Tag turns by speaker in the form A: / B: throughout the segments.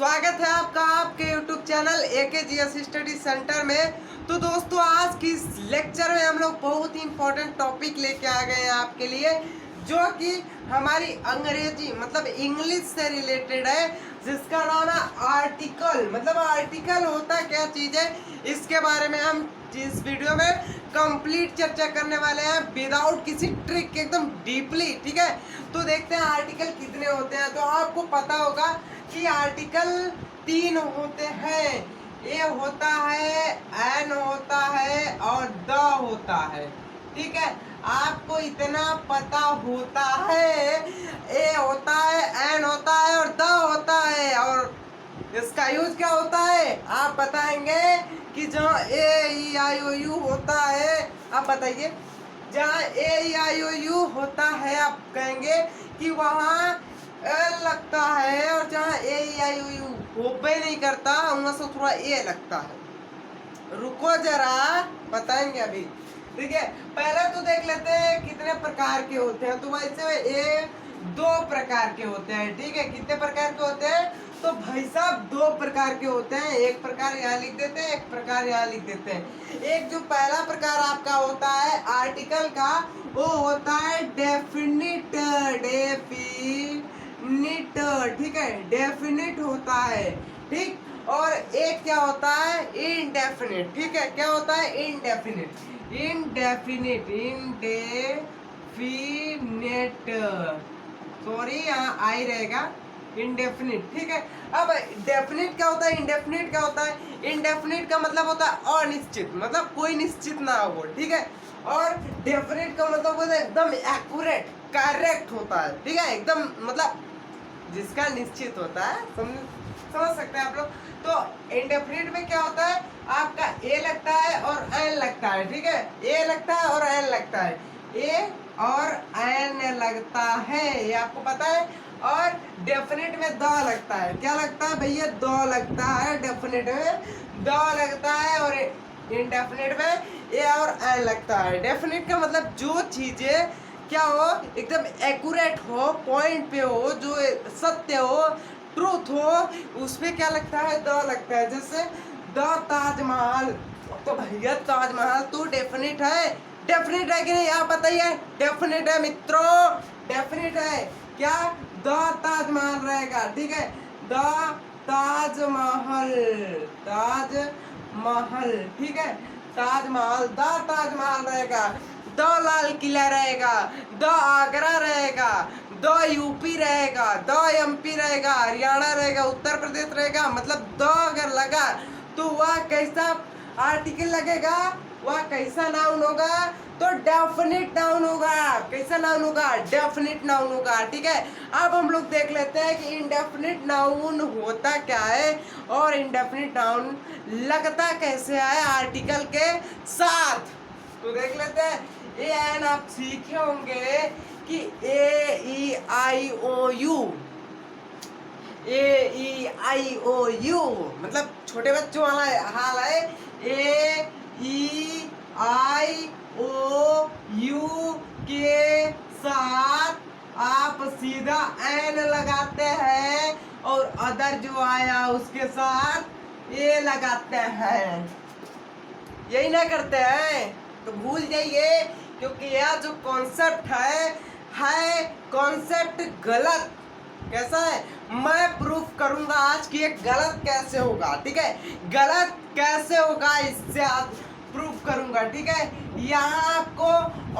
A: स्वागत है आपका आपके YouTube channel AKGS study centre में। तो दोस्तों, आज की इस लेक्चर में हम लोग बहुत ही इंपॉर्टेंट टॉपिक लेके आ गए हैं आपके लिए, जो कि हमारी अंग्रेजी मतलब इंग्लिश से रिलेटेड है, जिसका नाम है आर्टिकल। मतलब आर्टिकल होता क्या चीज़ है, इसके बारे में हम इस वीडियो में कंप्लीट चर्चा करने वाले हैं, विदाउट किसी ट्रिक के, एकदम डीपली। ठीक है, तो देखते हैं आर्टिकल कितने होते हैं। तो आपको पता होगा कि आर्टिकल 3 होते हैं। ए होता है, एन होता है और द होता है। ठीक है, आपको इतना पता होता है, ए होता है, एन होता है और द होता है। और इसका यूज क्या होता है आप बताएंगे कि जहाँ ए ई आई ओ यू होता है, आप बताइए। जहाँ ए ई आई ओ यू होता है आप कहेंगे कि वहाँ एल लगता है, और जहाँ ए ई आई ओ यू होबे नहीं करता वहाँ से थोड़ा ए लगता है। रुको जरा, बताएंगे अभी। ठीक है, पहले तो देख लेते हैं कितने प्रकार के होते हैं। तो वैसे ये 2 प्रकार के होते हैं। ठीक है, कितने प्रकार के होते हैं? तो भाई साहब 2 प्रकार के होते हैं। एक प्रकार यहाँ लिख देते हैं, एक प्रकार यहाँ लिख देते हैं। एक जो पहला प्रकार आपका होता है आर्टिकल का, वो होता है डेफिनिट। ठीक है, डेफिनिट होता है। ठीक, और एक क्या होता है इनडेफिनिट। ठीक है, क्या होता है इनडेफिनिट। इनडेफिनिट सॉरी, यहाँ आई रहेगा इनडेफिनिट। ठीक है, अब डेफिनिट क्या होता है, इनडेफिनिट क्या होता है? इनडेफिनिट का मतलब होता है अनिश्चित, मतलब कोई निश्चित ना हो। ठीक है, और डेफिनिट का मतलब होता है एकदम एक्यूरेट, करेक्ट होता है। ठीक है, एकदम मतलब जिसका निश्चित होता है, समझ सकते हैं आप लोग। तो इनडेफिनिट में क्या होता है, आपका ए लगता है और एन लगता है। ठीक है, ए लगता है और एन लगता है, ए और एन लगता है, ये आपको पता है। और डेफिनेट में द लगता है। क्या लगता है भैया? द लगता है। डेफिनेट में द लगता है और इनडेफिनेट में ए और एन लगता है। डेफिनेट का मतलब जो चीजें क्या हो, एकदम एक्यूरेट हो, पॉइंट पे हो, जो सत्य हो, ट्रूथ हो, उसमें क्या लगता है? द लगता है। जैसे द ताजमहल, तो भैया ताजमहल तो डेफिनेट है। डेफिनेट है कि नहीं आप बताइए? डेफिनेट है मित्रों, डेफिनेट है। क्या? द ताजमहल रहेगा। ठीक है, द ताजमहल, ताजमहल। ठीक है, ताजमहल, द ताजमहल रहेगा, द लाल किला रहेगा, द आगरा रहेगा, द यूपी रहेगा, द एमपी रहेगा, हरियाणा रहेगा, उत्तर प्रदेश रहेगा। मतलब द अगर लगा तो वह कैसा आर्टिकल लगेगा, वह कैसा नाउन होगा? तो डेफिनिट नाउन होगा। कैसा नाउन होगा? डेफिनिट नाउन होगा। ठीक है, अब हम लोग देख लेते हैं कि इनडेफिनिट नाउन होता क्या है और इनडेफिनिट नाउन लगता कैसे है आर्टिकल के साथ। तो देख लेते हैं। ए एन आप सीखे होंगे कि ए ई आई ओ you, A E I O you मतलब छोटे बच्चों वाला हाल है। ए ई आई ओ यू के साथ आप सीधा एन लगाते हैं और अदर जो आया उसके साथ ए लगाते हैं। यही ना करते हैं तो भूल जाइए, क्योंकि यह जो कॉन्सेप्ट है कॉन्सेप्ट गलत। कैसा है? मैं प्रूफ करूंगा आज कि ये गलत कैसे होगा। ठीक है, गलत कैसे होगा इससे आज प्रूफ करूंगा। ठीक है, यहाँ आपको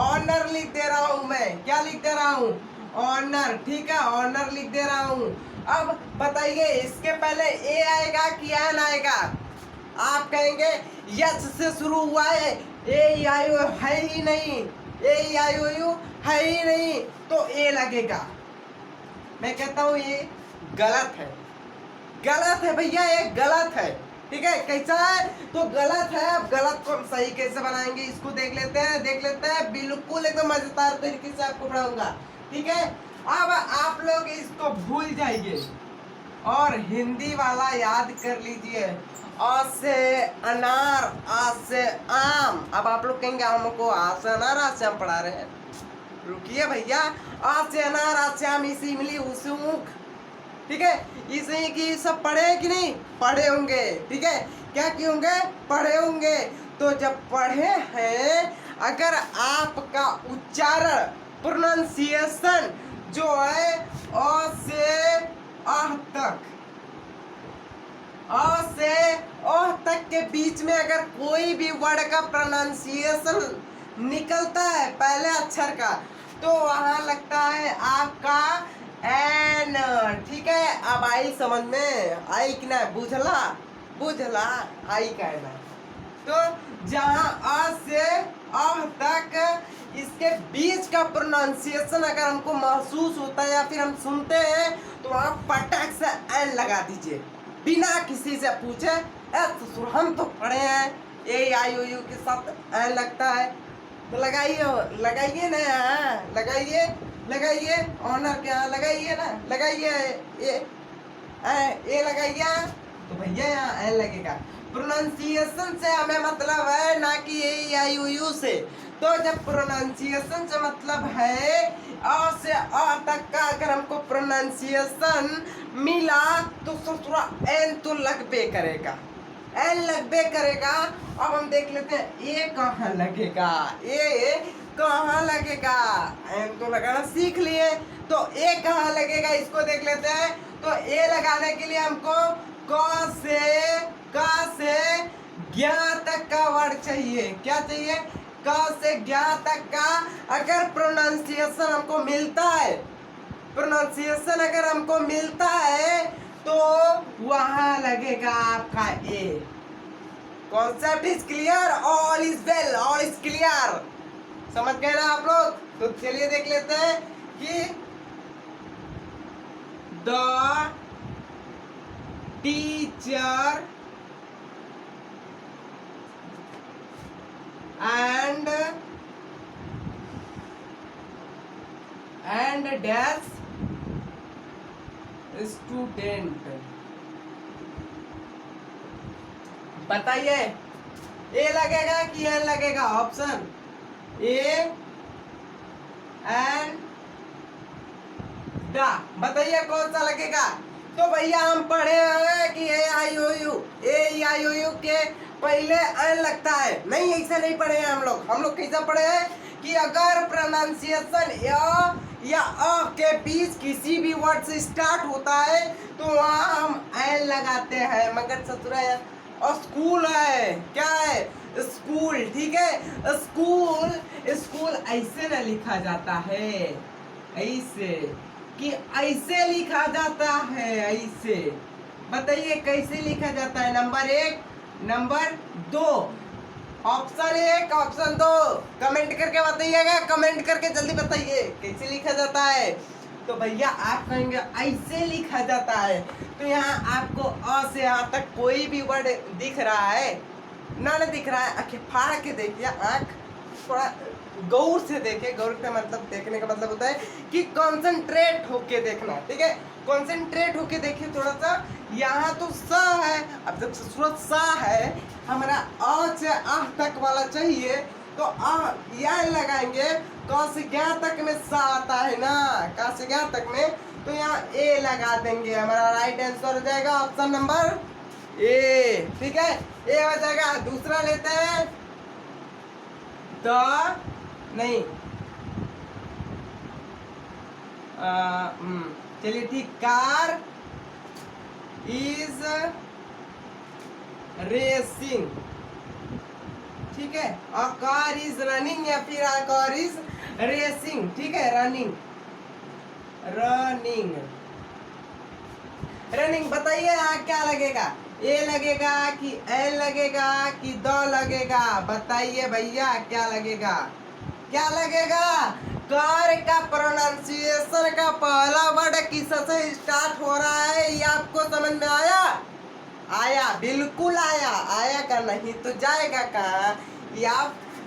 A: ऑनर लिख दे रहा हूं मैं। क्या लिख दे रहा हूं? ऑनर। ठीक है, ऑनर लिख दे रहा हूं। अब बताइए, इसके पहले ए आएगा कि एन आएगा? आप कहेंगे यस से शुरू हुआ है, ए आई ओ है ही नहीं, ए आई ओ यू है ही नहीं, तो ए लगेगा। मैं कहता हूँ ये गलत है, गलत है भैया, ये गलत है। ठीक है, कैसा है? तो गलत है। अब गलत को हम सही कैसे बनाएंगे, इसको देख लेते हैं। बिल्कुल एकदम मजेदार तरीके से आपको पढ़ाऊंगा। ठीक है, अब आप लोग इसको भूल जाइए और हिंदी वाला याद कर लीजिए। आ से अनार, आ से आम। अब आप लोग कहेंगे हमको आ से अनार, आ से आम पढ़ा रहे हैं। रुकिए भैया, आ से अनार, आ से आम, इसी इमली, उस ऊख, ठीक है, इसलिए कि सब पढ़े हैं कि नहीं, पढ़े होंगे। ठीक है, क्या किए होंगे, पढ़े होंगे। तो जब पढ़े हैं, अगर आपका उच्चारण प्रोनाउंसिएशन जो है अ से अह तक, अ से अह तक के बीच में अगर कोई भी वर्ड का प्रोनाउंसिएशन निकलता है पहले अक्षर का, तो वहां लगता है आपका एन। ठीक है, अब आई समझ में, आई कि ना, बुझला, बुझला, आई कहना। तो जहां अ से अह तक इसके बीच का प्रोनाउंसिएशन अगर हमको महसूस होता है या फिर हम सुनते हैं, तो वहां पटक से एन लगा दीजिए, बिना किसी से पूछे। तो हम तो पढ़े हैं, ए आई ओ यू के साथ एन लगता है, तो लगाइए, लगाइए ना, लगाइए, लगाइए, ऑनर के यहाँ लगाइए ना, लगाइए, ए लगाइए, तो भैया यहाँ एन लगेगा। प्रोनाउंसिएशन से हमें मतलब है, ना कि ए आई ओ यू से। तो जब प्रोनाउंसिएशन से मतलब है अ से अ तक का अगर हमको प्रोनाउंसिएशन मिला, तो ससुरा एन तो लगबे करेगा, एन लगबे करेगा। अब हम देख लेते हैं ए कहाँ लगेगा, ए कहाँ लगेगा, एन तो लगाना सीख लिए, तो ए कहाँ लगेगा इसको देख लेते हैं। तो ए लगाने के लिए हमको क से ज्ञ तक का वर्ड चाहिए। क्या चाहिए, क से ज्ञ तक का अगर प्रोनाउंसिएशन हमको मिलता है, प्रोनाउंसिएशन अगर हमको मिलता है, तो वहां लगेगा आपका A. Concept is clear, all is well, all is clear, समझ गए ना आप लोग। तो चलिए देख लेते हैं कि the teacher and dash student. बताइए ए लगेगा कि एन लगेगा, ऑप्शन ए एंड द, बताइए कौन सा लगेगा। तो भैया हम पढ़े हैं कि ए आई ओ you, A I O you के पहले एन लगता है, नहीं ऐसा नहीं पढ़े हैं हम लोग कैसा पढ़े हैं कि अगर प्रोनाउंसिएशन या अ के बीच किसी भी वर्ड से स्टार्ट होता है, तो वहाँ हम एन लगाते हैं। मगर ससुरा और स्कूल है, क्या है, स्कूल। ठीक है, स्कूल, स्कूल ऐसे ना लिखा जाता है, ऐसे कि ऐसे लिखा जाता है, ऐसे। बताइए कैसे लिखा जाता है, number 1, number 2, option 1, option 2, comment करके बताइएगा, कमेंट करके जल्दी बताइए कैसे लिखा जाता है। तो भैया आप कहेंगे ऐसे लिखा जाता है, तो यहाँ आपको अ से यहाँ तक कोई भी वर्ड दिख रहा है ना, नहीं दिख रहा है, आंखें फाड़ के देखिए, आंख थोड़ा गौर से देखे, गौर का मतलब देखने का मतलब होता है कि कंसंट्रेट होके देखना। ठीक है, कंसंट्रेट होके देखिए थोड़ा सा। यहाँ तो स है, अब जब सूरत सा है, हमारा अ से आह तक वाला चाहिए, तो आ यह लगाएंगे। क से ज्ञ तक में सा आता है ना, क से ज्ञ तक में, तो यहाँ ए लगा देंगे। हमारा राइट आंसर हो जाएगा ऑप्शन नंबर ए। ठीक है, ए हो जाएगा। दूसरा लेते हैं, द नहीं, चलिए ठीक, कार इज रेसिंग। ठीक है, अ कार इज रनिंग या फिर अ कार इज रेसिंग। ठीक है, रनिंग, रनिंग, रनिंग। बताइए यहाँ क्या लगेगा, ए लगेगा कि एल लगेगा कि द लगेगा, बताइए भैया क्या लगेगा, क्या लगेगा। कार का प्रोनाउंसिएशन का पहला वर्ड किस से स्टार्ट हो रहा है, ये आपको समझ में आया? आया, बिल्कुल आया। आया का नहीं तो जाएगा कहाँ। या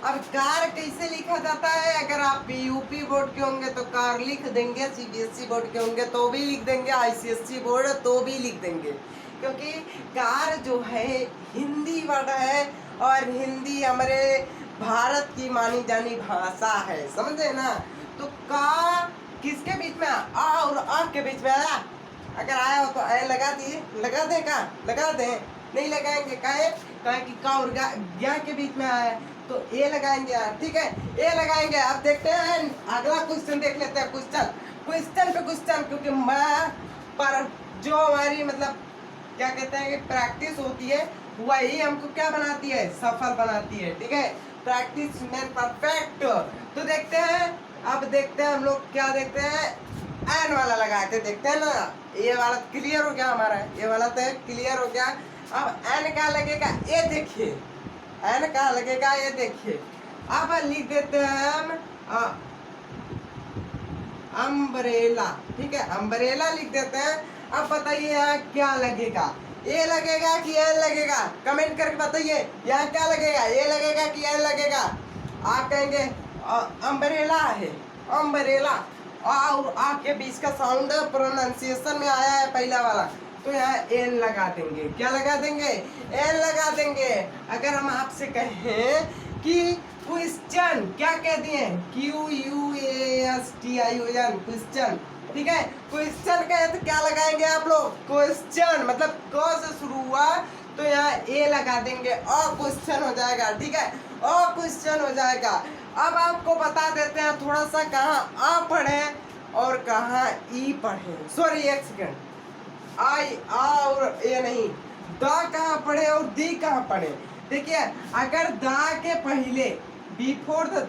A: अब कार कैसे लिखा जाता है, अगर आप यूपी बोर्ड के होंगे तो कार लिख देंगे, सीबीएसई बोर्ड के होंगे तो भी लिख देंगे, आईसीएसई बोर्ड तो भी लिख देंगे, क्योंकि कार जो है हिंदी वर्ड है और हिंदी हमारे भारत की मानी जानी भाषा है, समझे ना। तो का किसके बीच में, आ और आ के बीच में आया, अगर आया हो तो ए लगा दिए, लगा दें का, लगा दें, नहीं लगाएंगे काहे, काहे कि का और ज्ञा के बीच में आया है तो ए लगाएंगे यार, ठीक है, ए लगाएंगे। अब देखते हैं अगला क्वेश्चन देख लेते हैं, क्वेश्चन क्वेश्चन पे क्वेश्चन, क्योंकि मैं पर जो हमारी मतलब क्या कहते हैं कि प्रैक्टिस होती है वही हमको क्या बनाती है, सफल बनाती है, ठीक है, प्रैक्टिस मैन परफेक्ट। तो देखते हैं, अब देखते हैं हम लोग क्या देखते हैं, एन वाला लगा के देखते हैं ना, ये वाला क्लियर हो गया हमारा, ये वाला तो क्लियर हो गया। अब एन क्या लगेगा ये देखिए, एन क्या लगेगा ये देखिए। अब लिख देते हैं हम अम्ब्रेला, ठीक है, अम्ब्रेला लिख देते हैं। अब बताइए यहाँ क्या लगेगा, ए लगेगा कि एन लगेगा, कमेंट करके बताइए यहाँ क्या लगेगा, ए लगेगा कि एन लगेगा। आप कहेंगे अम्ब्रेला है, अम्ब्रेला, और आपके बीच का साउंड प्रोनाउंसिएशन में आया है पहला वाला, तो यहाँ एन लगा देंगे, क्या लगा देंगे, एन लगा देंगे। अगर हम आपसे कहें कि क्वेश्चन, क्या कह दिए, QUESTION, क्वेश्चन, ठीक है, क्वेश्चन कहे तो क्या लगाएंगे आप लोग, क्वेश्चन मतलब क से शुरू हुआ तो यहाँ ए लगा देंगे, और क्वेश्चन हो जाएगा, ठीक है, और क्वेश्चन हो जाएगा। अब आपको बता देते हैं थोड़ा सा कहाँ आ पढ़े और कहाँ ई पढ़े, सॉरी एक सेकेंड, आई आ और ए नहीं, दा कहाँ पढ़े और दी कहाँ पढ़े। देखिए अगर दा के पहले बिफोर द,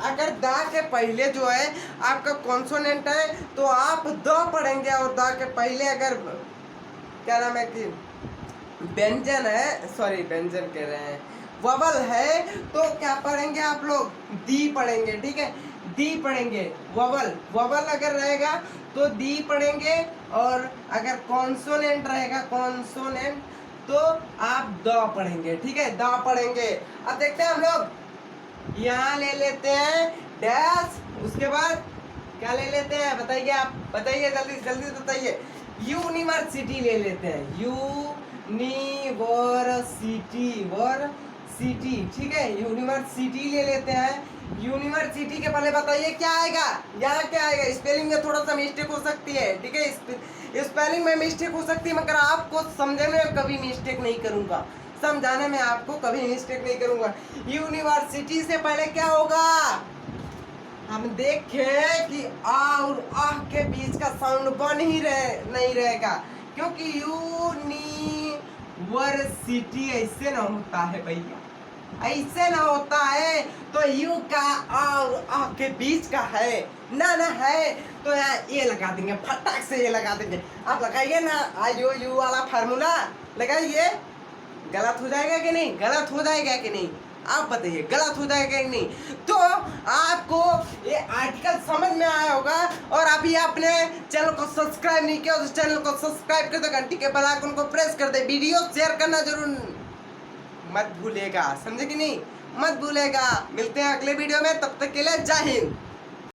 A: अगर दा के पहले जो है आपका कॉन्सोनेंट है तो आप द पढ़ेंगे, और दा के पहले अगर क्या नाम है कि व्यंजन है, सॉरी व्यंजन कह रहे हैं, ववल है, तो क्या पढ़ेंगे आप लोग, दी पढ़ेंगे, ठीक है, दी पढ़ेंगे। ववल, ववल अगर रहेगा तो दी पढ़ेंगे, और अगर कॉन्सोनेंट रहेगा, कॉन्सोनेंट, तो आप द पढ़ेंगे, ठीक है, द पढ़ेंगे। अब देखते हैं हम लोग, यहाँ ले लेते हैं डैश, उसके बाद क्या ले लेते हैं बताइए, आप बताइए जल्दी जल्दी बताइए, यूनिवर्सिटी ले लेते हैं, यूनिवर्सिटी, वर्सिटी, ठीक है, यूनिवर्सिटी ले लेते हैं। यूनिवर्सिटी के पहले बताइए क्या आएगा, यहाँ क्या आएगा, स्पेलिंग में थोड़ा सा मिस्टेक हो सकती है, ठीक है, स्पेलिंग में मिस्टेक हो सकती है, मगर आपको समझने में कभी मिस्टेक नहीं करूँगा, समझाने में आपको कभी मिस्टेक नहीं करूँगा। यूनिवर्सिटी से पहले क्या होगा, हम देखें कि आ और आह के बीच का साउंड बन ही नहीं रहेगा, क्योंकि यूनिवर्सिटी ऐसे ना होता है भैया, ऐसे ना होता है, तो यू का आ और आ के बीच का है ना, ना है तो यहाँ ये लगा देंगे, फटाक से ये लगा देंगे। आप लगाइए ना आयु यू वाला फार्मूला लगाइए, गलत हो जाएगा कि नहीं, गलत हो जाएगा कि नहीं, आप बताइए गलत हो जाएगा कि नहीं। तो आपको ये आर्टिकल समझ में आया होगा, और अभी आपने चैनल को सब्सक्राइब नहीं किया तो चैनल को सब्सक्राइब कर दो, घंटी के बेल आइकन को प्रेस कर दे, वीडियो शेयर करना जरूर मत भूलेगा, समझे कि नहीं, मत भूलेगा। मिलते हैं अगले वीडियो में, तब तक के लिए जय हिंद।